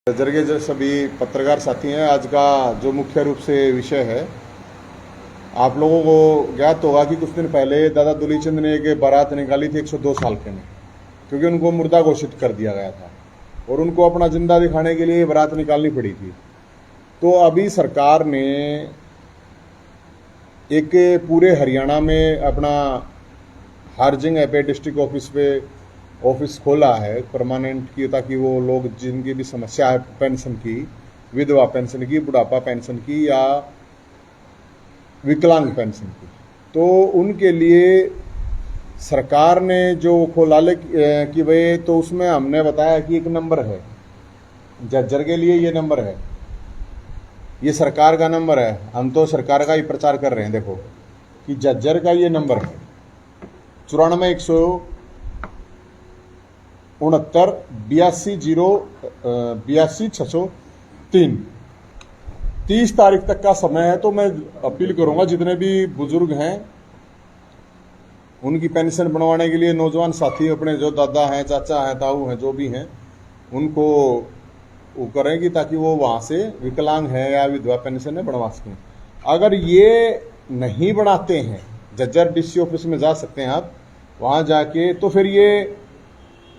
जरगे जो सभी पत्रकार साथी हैं, आज का जो मुख्य रूप से विषय है, आप लोगों को ज्ञात होगा कि कुछ दिन पहले दादा दुलीचंद ने एक बारात निकाली थी 102 साल के में, क्योंकि उनको मुर्दा घोषित कर दिया गया था और उनको अपना जिंदा दिखाने के लिए बारात निकालनी पड़ी थी। तो अभी सरकार ने एक पूरे हरियाणा में अपना हर जगह पे डिस्ट्रिक्ट ऑफिस पे ऑफिस खोला है परमानेंट की, ताकि वो लोग जिनकी भी समस्या है पेंशन की, विधवा पेंशन की, बुढ़ापा पेंशन की या विकलांग पेंशन की, तो उनके लिए सरकार ने जो खोला कि भाई, तो उसमें हमने बताया कि एक नंबर है जज्जर के लिए, ये नंबर है, ये सरकार का नंबर है। हम तो सरकार का ही प्रचार कर रहे हैं। देखो कि जज्जर का ये नंबर है 94-169-82-0-82-603। 30 तारीख तक का समय है। तो मैं अपील करूंगा जितने भी बुजुर्ग हैं उनकी पेंशन बनवाने के लिए, नौजवान साथी अपने जो दादा हैं, चाचा हैं, ताऊ हैं, जो भी हैं, उनको वो करेंगी ताकि वो वहां से विकलांग है या विधवा पेंशन है बनवा सकें। अगर ये नहीं बनाते हैं, जज्जर डीसी ऑफिस में जा सकते हैं आप, वहां जाके, तो फिर ये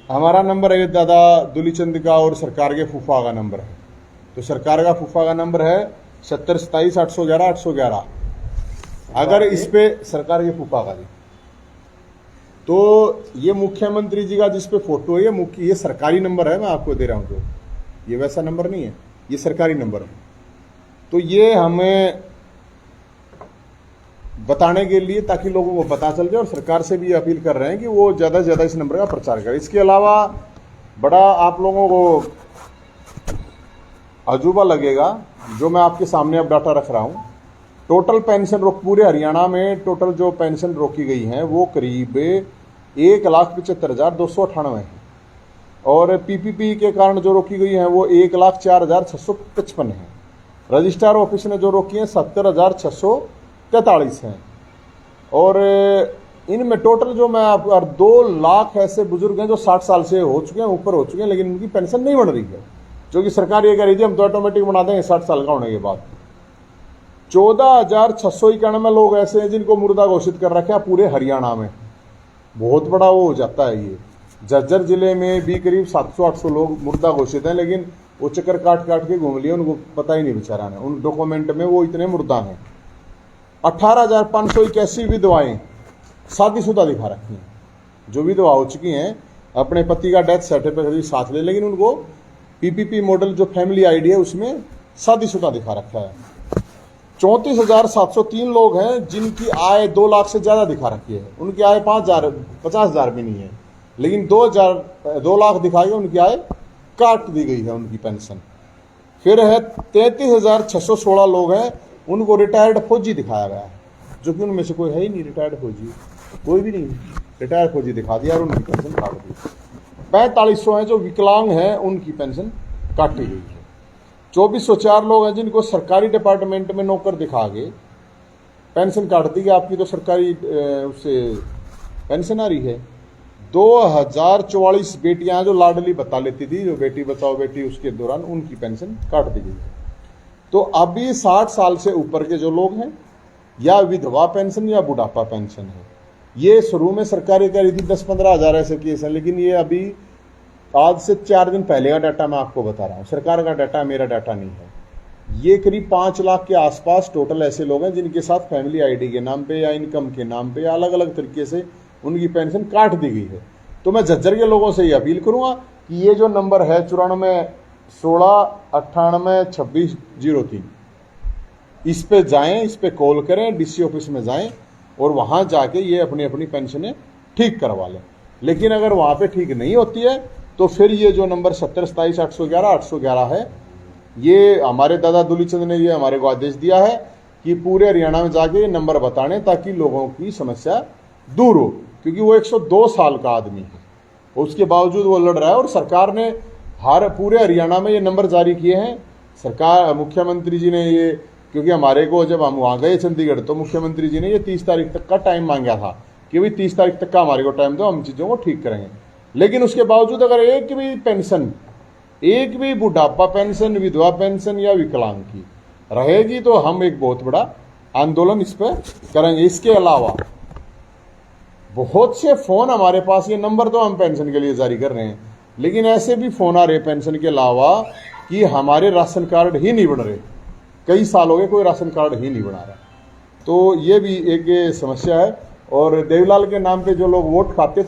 हमारा नंबर है दादा दुलीचंद का और सरकार के फूफा का नंबर है। तो सरकार का फूफा का नंबर है 7027-811-811। अगर इस पे सरकार के फूफा का, तो ये मुख्यमंत्री जी का जिस पे फोटो है, ये सरकारी नंबर है, मैं आपको दे रहा हूं। तो ये वैसा नंबर नहीं है, ये सरकारी नंबर है। तो ये हमें बताने के लिए, ताकि लोगों को पता चल जाए, और सरकार से भी अपील कर रहे हैं कि वो ज़्यादा से ज़्यादा इस नंबर का प्रचार करें। इसके अलावा बड़ा आप लोगों को अजूबा लगेगा जो मैं आपके सामने अब डाटा रख रहा हूँ। टोटल पेंशन रोक पूरे हरियाणा में टोटल जो पेंशन रोकी गई है वो करीब 1,75,298 है, और पीपीपी के कारण जो रोकी गई है वो 1,04,655 है। रजिस्ट्रार ऑफिस ने जो रोकी है 70,643 हैं, और इनमें टोटल जो मैं आप 2 लाख ऐसे बुजुर्ग हैं जो 60 साल से हो चुके हैं, ऊपर हो चुके हैं, लेकिन उनकी पेंशन नहीं बन रही है, जो कि सरकार ये कह रही थी हम तो ऑटोमेटिक बना देंगे 60 साल का होने के बाद। 14,691 लोग ऐसे हैं जिनको मुर्दा घोषित कर रखा है पूरे हरियाणा में। बहुत बड़ा वो हो जाता है ये। जज्जर जिले में भी करीब 700-800 लोग मुर्दा घोषित हैं, लेकिन वो चक्कर काट के घूम लिए, उनको पता ही नहीं बेचारा ने, उन डॉक्यूमेंट में वो इतने मुर्दा हैं। 18,581 विधवाएं शादीशुदा दिखा रखी हैं, जो विधवा हो चुकी हैं, अपने पति का डेथ सर्टिफिकेट साथ ले, लेकिन उनको पीपीपी मॉडल जो फैमिली आईडी है उसमें शादीशुदा दिखा रखा है। 34,703 लोग हैं जिनकी आय 2 लाख से ज्यादा दिखा रखी है, उनकी आय 50,000 भी नहीं है, लेकिन 2 लाख दिखाई, उनकी आय काट दी गई है उनकी पेंशन। फिर है 33,616 लोग हैं, उनको रिटायर्ड फौजी दिखाया गया है, जो कि उनमें से कोई है ही नहीं रिटायर्ड फौजी, कोई भी नहीं, रिटायर्ड फौजी दिखा दिया और उनकी पेंशन काट दी। 4500 हैं जो विकलांग हैं, उनकी पेंशन काटी गई है। 2404 लोग हैं जिनको सरकारी डिपार्टमेंट में नौकर दिखा के पेंशन काट दी गई, आपकी तो सरकारी उससे पेंशन आ रही है। 2044 बेटियां जो लाडली बता लेती थी, जो बेटी बचाओ बेटी, उसके दौरान उनकी पेंशन काट दी गई है। तो अभी 60 साल से ऊपर के जो लोग हैं, या विधवा पेंशन या बुढ़ापा पेंशन है, ये शुरू में सरकारी कह रही थी 10-15 हज़ार ऐसे केस हैं, लेकिन ये अभी आज से 4 दिन पहले का डाटा मैं आपको बता रहा हूँ, सरकार का डाटा, मेरा डाटा नहीं है। ये करीब 5 लाख के आसपास टोटल ऐसे लोग हैं जिनके साथ फैमिली आईडी के नाम पे या इनकम के नाम पे या अलग अलग तरीके से उनकी पेंशन काट दी गई है। तो मैं झज्जर के लोगों से ये अपील करूंगा कि ये जो नंबर है 94-1698-2603, इस पे जाएं, इस पे कॉल करें, डीसी ऑफिस में जाएं और वहां जाके ये अपनी अपनी पेंशनें ठीक करवा लें। लेकिन अगर वहां पे ठीक नहीं होती है तो फिर ये जो नंबर 7027-811-811 है, ये हमारे दादा दुलीचंद ने ये हमारे को आदेश दिया है कि पूरे हरियाणा में जाके ये नंबर बताने, ताकि लोगों की समस्या दूर हो, क्योंकि वो 102 साल का आदमी है, उसके बावजूद वो लड़ रहा है। और सरकार ने पूरे हरियाणा में ये नंबर जारी किए हैं। सरकार, मुख्यमंत्री जी ने ये, क्योंकि हमारे को जब हम वहाँ गए चंडीगढ़, तो मुख्यमंत्री जी ने ये 30 तारीख तक का टाइम मांगा था कि भाई 30 तारीख तक का हमारे को टाइम दो, हम चीज़ों को ठीक करेंगे। लेकिन उसके बावजूद अगर एक भी पेंशन एक भी बुढ़ापा पेंशन, विधवा पेंशन या विकलांग की रहेगी तो हम एक बहुत बड़ा आंदोलन इस पर करेंगे। इसके अलावा बहुत से फोन हमारे पास, ये नंबर तो हम पेंशन के लिए जारी कर रहे हैं, लेकिन ऐसे भी फोन आ रहे पेंशन के अलावा कि हमारे राशन कार्ड ही नहीं बन रहे, कई साल हो गए कोई राशन कार्ड ही नहीं बना रहा। तो ये भी एक समस्या है। और देवीलाल के नाम पे जो लोग वोट खाते